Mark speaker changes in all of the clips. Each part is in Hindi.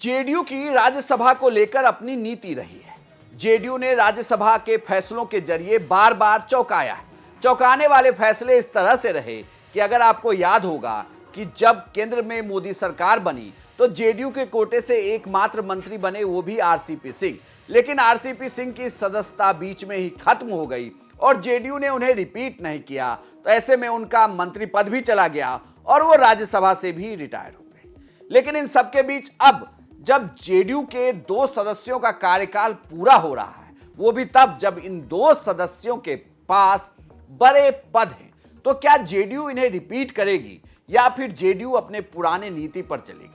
Speaker 1: जेडीयू की राज्यसभा को लेकर अपनी नीति रही है। जेडीयू ने राज्यसभा के फैसलों के जरिए बार बार चौंकाया है। चौंकाने वाले फैसले इस तरह से रहे कि अगर आपको याद होगा कि जब केंद्र में मोदी सरकार बनी तो जेडीयू के कोटे से एकमात्र मंत्री बने वो भी आरसीपी सिंह, लेकिन आरसीपी सिंह की सदस्यता बीच में ही खत्म हो गई और जेडीयू ने उन्हें रिपीट नहीं किया। तो ऐसे में उनका मंत्री पद भी चला गया और वो राज्यसभा से भी रिटायर हो गए। लेकिन इन सबके बीच अब जब जेडीयू के 2 सदस्यों का कार्यकाल पूरा हो रहा है, वो भी तब जब इन 2 सदस्यों के पास बड़े पद हैं, तो क्या जेडीयू इन्हें रिपीट करेगी या फिर जेडीयू अपने पुराने नीति पर चलेगी?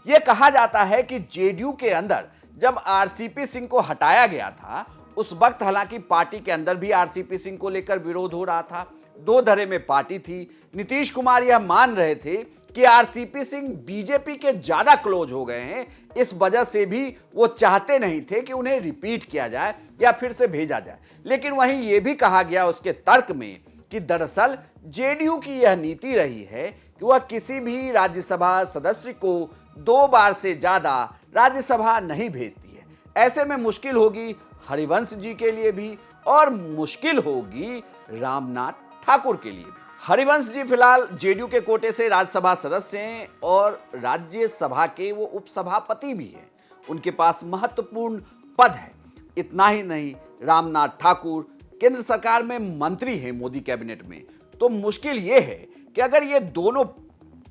Speaker 1: यह कहा जाता है कि जेडीयू के अंदर जब आरसीपी सिंह को हटाया गया था, उस वक्त हालांकि पार्टी के अंदर भी आरसीपी सिंह को लेकर विरोध हो रहा था। 2 धड़े में पार्टी थी। नीतीश कुमार यह मान रहे थे कि आरसीपी सिंह बीजेपी के ज्यादा क्लोज हो गए हैं, इस वजह से भी वो चाहते नहीं थे कि उन्हें रिपीट किया जाए या फिर से भेजा जाए। लेकिन वहीं यह भी कहा गया उसके तर्क में कि दरअसल जेडीयू की यह नीति रही है कि वह किसी भी राज्यसभा सदस्य को 2 बार से ज्यादा राज्यसभा नहीं भेजती है। ऐसे में मुश्किल होगी हरिवंश जी के लिए भी और मुश्किल होगी रामनाथ ठाकुर के लिए भी। हरिवंश जी फिलहाल जेडीयू के कोटे से राज्यसभा सदस्य हैं और राज्यसभा के वो उपसभापति भी हैं। उनके पास महत्वपूर्ण पद है। इतना ही नहीं, रामनाथ ठाकुर केंद्र सरकार में मंत्री हैं मोदी कैबिनेट में। तो मुश्किल ये है कि अगर ये दोनों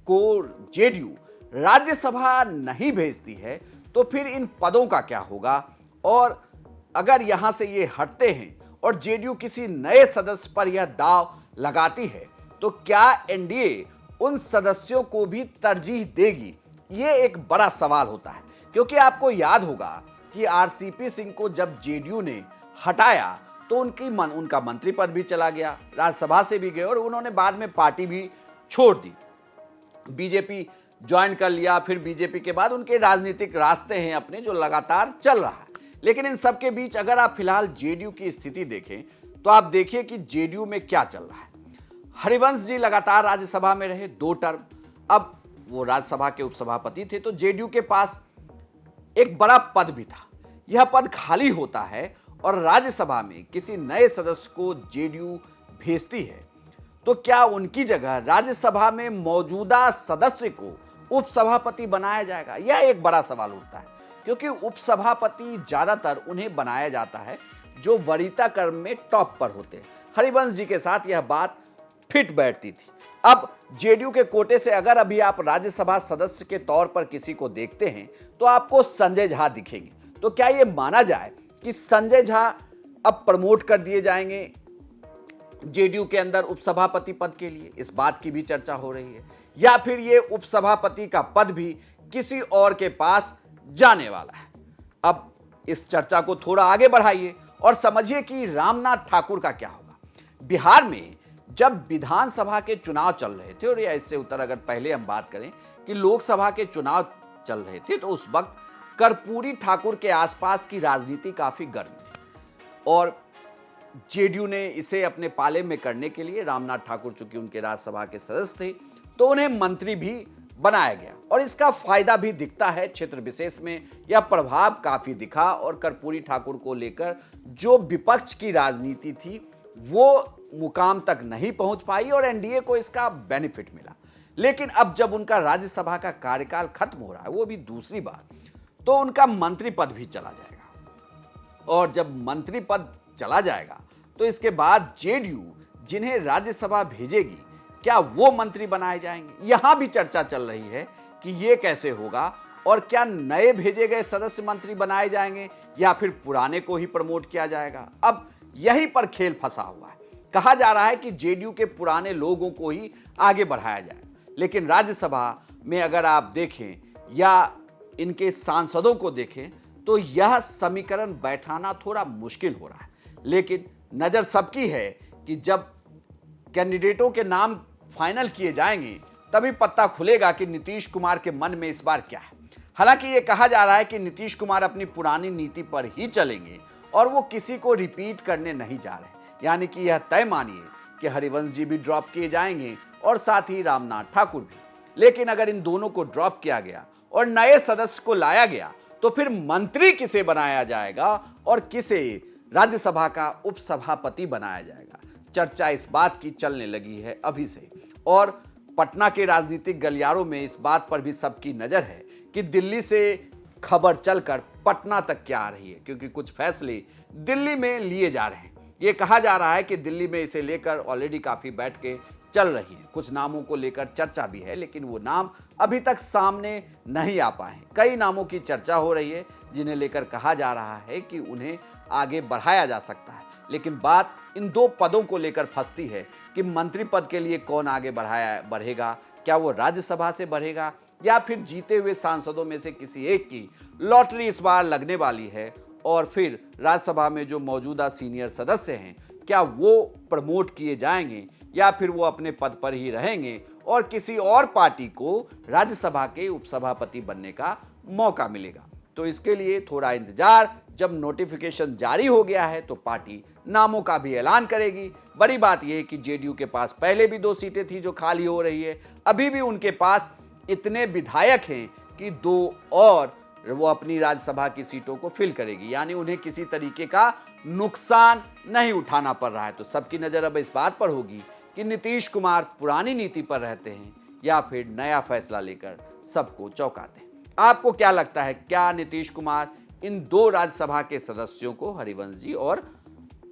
Speaker 1: को जेडीयू राज्यसभा नहीं भेजती है तो फिर इन पदों का क्या होगा, और अगर यहां से ये हटते हैं और जेडीयू किसी नए सदस्य पर यह दाव लगाती है तो क्या एनडीए उन सदस्यों को भी तरजीह देगी? ये एक बड़ा सवाल होता है, क्योंकि आपको याद होगा कि आरसीपी सिंह को जब जेडीयू ने हटाया तो उनका मंत्री पद भी चला गया, राज्यसभा से भी गए और उन्होंने बाद में पार्टी भी छोड़ दी, बीजेपी ज्वाइन कर लिया। फिर बीजेपी के बाद उनके राजनीतिक रास्ते हैं अपने जो लगातार चल रहा है। लेकिन इन सब के बीच अगर आप फिलहाल जेडीयू की स्थिति देखें तो आप देखिए कि जेडीयू में क्या चल रहा है। हरिवंश जी लगातार राज्यसभा में रहे 2 टर्म, अब वो राज्यसभा के उपसभापति थे, तो जेडीयू के पास एक बड़ा पद भी था। यह पद खाली होता है और राज्यसभा में किसी नए सदस्य को जेडीयू भेजती है तो क्या उनकी जगह राज्यसभा में मौजूदा सदस्य को उपसभापति बनाया जाएगा? यह एक बड़ा सवाल उठता है, क्योंकि उपसभापति ज्यादातर उन्हें बनाया जाता है जो वरीयता क्रम में टॉप पर होते हैं। हरिवंश जी के साथ यह बात फिट बैठती थी। अब जेडीयू के कोटे से अगर अभी आप राज्यसभा सदस्य के तौर पर किसी को देखते हैं तो आपको संजय झा दिखेंगे। तो क्या यह माना जाए कि संजय झा अब प्रमोट कर दिए जाएंगे जेडीयू के अंदर उपसभापति पद के लिए? इस बात की भी चर्चा हो रही है। या फिर ये उपसभापति का पद भी किसी और के पास जाने वाला है? अब इस चर्चा को थोड़ा आगे बढ़ाइए और समझिए कि रामनाथ ठाकुर का क्या होगा। बिहार में जब विधानसभा के चुनाव चल रहे थे, और या इससे उत्तर अगर पहले हम बात करें कि लोकसभा के चुनाव चल रहे थे, तो उस वक्त कर्पूरी ठाकुर के आसपास की राजनीति काफी गर्म थी और जेडीयू ने इसे अपने पाले में करने के लिए, रामनाथ ठाकुर चूंकि उनके राज्यसभा के सदस्य थे, तो उन्हें मंत्री भी बनाया गया और इसका फायदा भी दिखता है क्षेत्र विशेष में। यह प्रभाव काफी दिखा और कर्पूरी ठाकुर को लेकर जो विपक्ष की राजनीति थी वो मुकाम तक नहीं पहुंच पाई और एनडीए को इसका बेनिफिट मिला। लेकिन अब जब उनका राज्यसभा का कार्यकाल खत्म हो रहा है, वो भी दूसरी बार, तो उनका मंत्री पद भी चला जाएगा और जब मंत्री पद चला जाएगा तो इसके बाद जेडीयू जिन्हें राज्यसभा भेजेगी, क्या वो मंत्री बनाए जाएंगे? यहां भी चर्चा चल रही है कि ये कैसे होगा और क्या नए भेजे गए सदस्य मंत्री बनाए जाएंगे या फिर पुराने को ही प्रमोट किया जाएगा? अब यहीं पर खेल फंसा हुआ है। कहा जा रहा है कि जेडीयू के पुराने लोगों को ही आगे बढ़ाया जाए, लेकिन राज्यसभा में अगर आप देखें या इनके सांसदों को देखें तो यह समीकरण बैठाना थोड़ा मुश्किल हो रहा है। लेकिन नजर सबकी है कि जब कैंडिडेटों के नाम फाइनल किए जाएंगे तभी पत्ता खुलेगा कि नीतीश कुमार के मन में इस बार क्या है। हालांकि यह कहा जा रहा है कि नीतीश कुमार अपनी पुरानी नीति पर ही चलेंगे और वो किसी को रिपीट करने नहीं जा रहे, यानी कि यह तय मानिए कि हरिवंश जी भी ड्रॉप किए जाएंगे और साथ ही रामनाथ ठाकुर भी। लेकिन अगर इन दोनों को ड्रॉप किया गया और नए सदस्य को लाया गया तो फिर मंत्री किसे बनाया जाएगा और किसे राज्यसभा का उपसभापति बनाया जाएगा। चर्चा इस बात की चलने लगी है अभी से, और पटना के राजनीतिक गलियारों में इस बात पर भी सबकी नजर है कि दिल्ली से खबर चलकर पटना तक क्या आ रही है, क्योंकि कुछ फैसले दिल्ली में लिए जा रहे हैं। ये कहा जा रहा है कि दिल्ली में इसे लेकर ऑलरेडी काफी बैठकें चल रही हैं, कुछ नामों को लेकर चर्चा भी है, लेकिन वो नाम अभी तक सामने नहीं आ पाए हैं। कई नामों की चर्चा हो रही है जिन्हें लेकर कहा जा रहा है कि उन्हें आगे बढ़ाया जा सकता है, लेकिन बात इन दो पदों को लेकर फंसती है कि मंत्री पद के लिए कौन आगे बढ़ेगा, क्या वो राज्यसभा से बढ़ेगा या फिर जीते हुए सांसदों में से किसी एक की लॉटरी इस बार लगने वाली है, और फिर राज्यसभा में जो मौजूदा सीनियर सदस्य हैं क्या वो प्रमोट किए जाएंगे या फिर वो अपने पद पर ही रहेंगे और किसी और पार्टी को राज्यसभा के उपसभापति बनने का मौका मिलेगा। तो इसके लिए थोड़ा इंतजार, जब नोटिफिकेशन जारी हो गया है तो पार्टी नामों का भी ऐलान करेगी। बड़ी बात यह है कि जेडीयू के पास पहले भी 2 सीटें थी जो खाली हो रही है, अभी भी उनके पास इतने विधायक हैं कि 2 और वो अपनी राज्यसभा की सीटों को फिल करेगी, यानी उन्हें किसी तरीके का नुकसान नहीं उठाना पड़ रहा है। तो सबकी नजर अब इस बात पर होगी कि नीतीश कुमार पुरानी नीति पर रहते हैं या फिर नया फैसला लेकर सबको चौंकाते हैं। आपको क्या लगता है, क्या नीतीश कुमार इन 2 राज्यसभा के सदस्यों को, हरिवंश जी और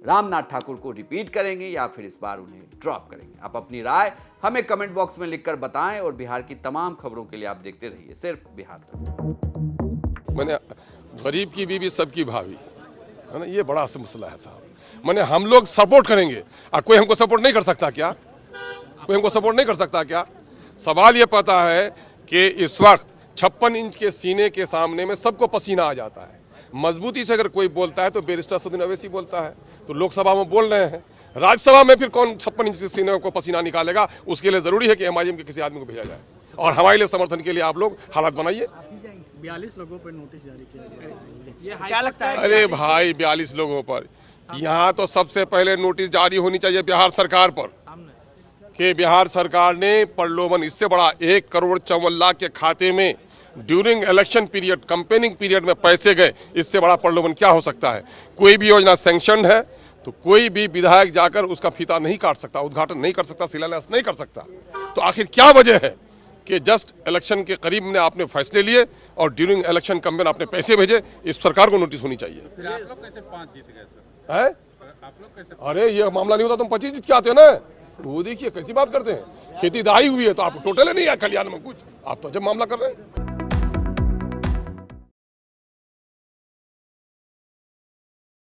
Speaker 1: रामनाथ ठाकुर को रिपीट करेंगे या फिर इस बार उन्हें ड्रॉप करेंगे? आप अपनी राय हमें कमेंट बॉक्स में लिखकर बताएं और बिहार की तमाम खबरों के लिए आप देखते रहिए सिर्फ बिहार तक।
Speaker 2: मैंने गरीब की बीवी सबकी भाभी है ना, ये बड़ा सा मसला है साहब। मैंने हम लोग सपोर्ट करेंगे, कोई हमको सपोर्ट नहीं कर सकता क्या? कोई हमको सपोर्ट नहीं कर सकता क्या? सवाल ये पता है कि इस वक्त 56 इंच के सीने के सामने में सबको पसीना आ जाता है। मजबूती से अगर कोई बोलता है तो बैरिस्टर असदुद्दीन अवैसी बोलता है, तो लोकसभा में बोल रहे हैं, राज्यसभा में फिर कौन 56 इंच के सीने को पसीना निकालेगा? उसके लिए जरूरी है कि एमआईएम के किसी आदमी को भेजा जाए, और हमारे लिए समर्थन के लिए आप लोग हालात बनाइए।
Speaker 3: 42 लोगों पर नोटिस जारी किया गया है,
Speaker 4: क्या लगता है?
Speaker 2: अरे भाई 42 लोगों पर, यहाँ तो सबसे पहले नोटिस जारी होनी चाहिए बिहार सरकार पर कि बिहार सरकार ने प्रलोभन, इससे बड़ा 1 करोड़ 54 लाख के खाते में during election period, campaigning period में पैसे गए, इससे बड़ा प्रलोभन क्या हो सकता है? कोई भी योजना सैंक्शन है तो कोई भी विधायक जाकर उसका फीता नहीं काट सकता, उद्घाटन नहीं कर सकता, शिलान्यास नहीं कर सकता। तो आखिर क्या वजह है कि जस्ट इलेक्शन के करीब में आपने फैसले लिए और ड्यूरिंग इलेक्शन कैंपेन आपने पैसे भेजे? इस सरकार को नोटिस होनी चाहिए।
Speaker 4: आप लोग कैसे 5 जीत गए सर?
Speaker 2: है?
Speaker 4: आप लोग कैसे?
Speaker 2: अरे ये मामला नहीं होता तुम 25 जीत के आते हो ना, वो देखिए कैसी बात करते हैं। खेती दहाई हुई है तो आप टोटल नहीं है कल्याण में कुछ, आप तो जब मामला कर रहे हैं।